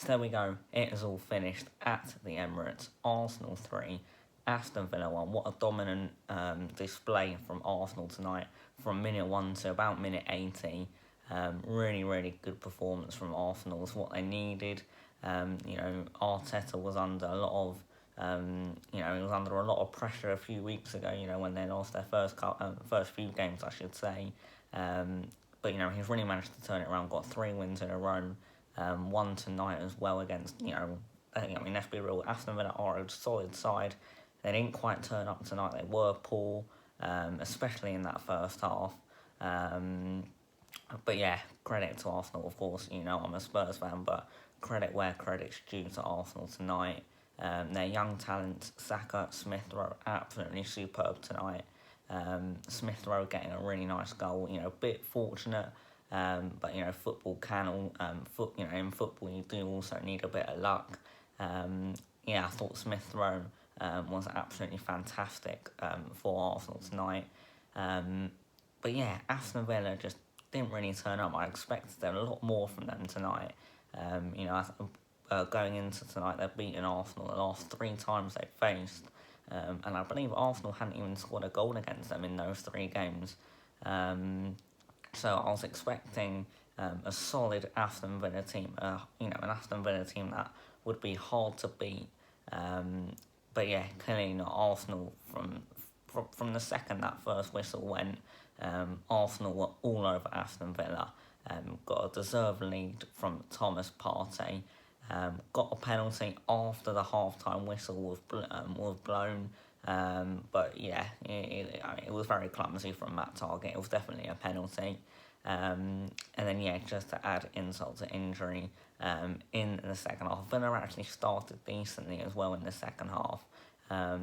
there we go. It is all finished at the Emirates. Arsenal 3, Aston Villa 1. What a dominant display from Arsenal tonight from minute 1 to about minute 80. Really, really good performance from Arsenal. It's what they needed. Arteta was under a lot of he was under a lot of pressure a few weeks ago, when they lost their first few games, I should say. But he's really managed to turn it around, got 3 wins in a row, one tonight as well against, let's be real, Aston Villa are a solid side. They didn't quite turn up tonight, they were poor, especially in that first half. But yeah, credit to Arsenal, of course. I'm a Spurs fan, but credit where credit's due to Arsenal tonight. Their young talents, Saka, Smith Rowe, absolutely superb tonight. Smith Rowe getting a really nice goal. A bit fortunate, but football can in football you do also need a bit of luck. I thought Smith Rowe was absolutely fantastic for Arsenal tonight. But yeah, Aston Villa just didn't really turn up. I expected a lot more from them tonight. Going into tonight, they've beaten Arsenal the last 3 times they've faced. And I believe Arsenal hadn't even scored a goal against them in those 3 games. So I was expecting a solid Aston Villa team, an Aston Villa team that would be hard to beat. But yeah, clearly not. Arsenal from the second that first whistle went, Arsenal were all over Aston Villa. Got a deserved lead from Thomas Partey. Got a penalty after the half-time whistle was blown. But yeah, it was very clumsy from Matt Target. It was definitely a penalty. And then, just to add insult to injury, in the second half, Villa actually started decently as well in the second half.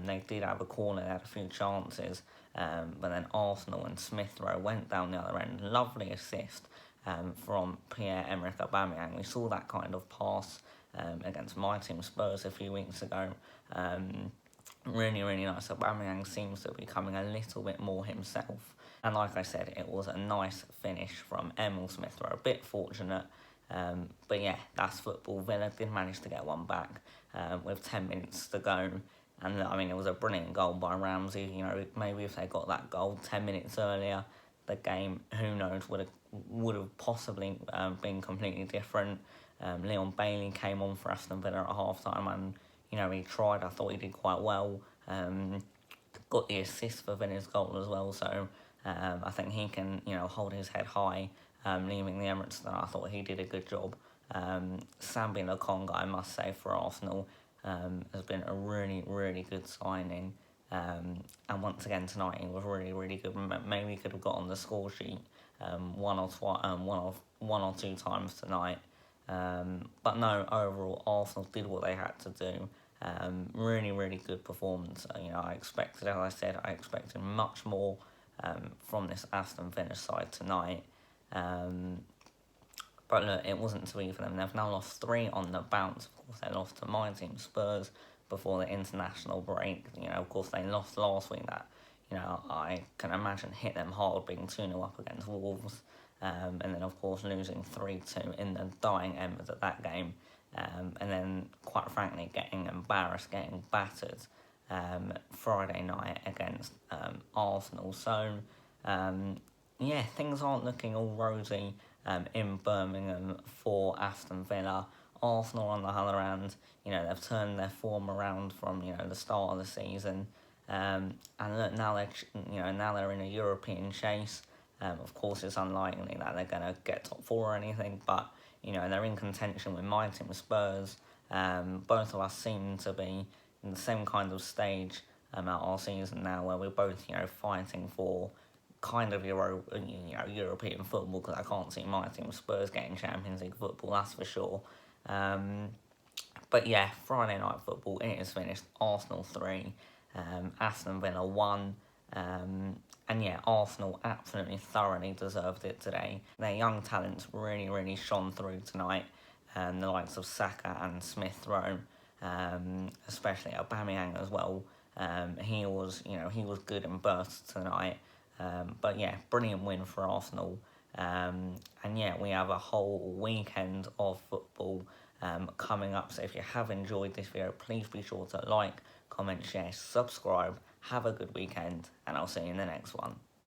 They did have a corner, they had a few chances, but then Arsenal and Smith Rowe went down the other end. Lovely assist from Pierre-Emerick Aubameyang. We saw that kind of pass against my team Spurs a few weeks ago. Really, really nice. Aubameyang seems to be becoming a little bit more himself. And like I said, it was a nice finish from Emil Smith Rowe. A bit fortunate, but yeah, that's football. Villa did manage to get one back with 10 minutes to go. And it was a brilliant goal by Ramsey. Maybe if they got that goal 10 minutes earlier, the game, who knows, would have possibly been completely different. Leon Bailey came on for Aston Villa at half-time and, he tried. I thought he did quite well. Got the assist for Villa's goal as well, so I think he can, hold his head high, leaving the Emirates. Then I thought he did a good job. Sambi Lokonga, I must say, for Arsenal, has been a really, really good signing. And once again tonight, he was really, really good. Maybe he could have got on the score sheet one or two times tonight. But no, overall, Arsenal did what they had to do. Really, really good performance. I expected much more from this Aston Villa side tonight. But look, it wasn't to be for them. They've now lost 3 on the bounce. Of course, they lost to my team, Spurs, before the international break. Of course, they lost last week. That, I can imagine hit them hard, being 2-0 up against Wolves. And then, of course, losing 3-2 in the dying embers of that game. And then, quite frankly, getting embarrassed, getting battered Friday night against Arsenal. So, things aren't looking all rosy in Birmingham for Aston Villa. Arsenal, on the other hand, they've turned their form around from the start of the season, and look, now they're in a European chase. Of course, it's unlikely that they're going to get top 4 or anything, but they're in contention with my team, Spurs. Both of us seem to be in the same kind of stage at our season now, where we're both fighting for kind of European football, because I can't see my team Spurs getting Champions League football, that's for sure. But yeah, Friday night football, it is finished. Arsenal 3, Aston Villa 1. And yeah, Arsenal absolutely thoroughly deserved it today. Their young talents really, really shone through tonight. The likes of Saka and Smith Rowe, especially Aubameyang as well. He was good in bursts tonight. But yeah, brilliant win for Arsenal. And yeah, we have a whole weekend of football coming up. So if you have enjoyed this video, please be sure to like, comment, share, subscribe. Have a good weekend, and I'll see you in the next one.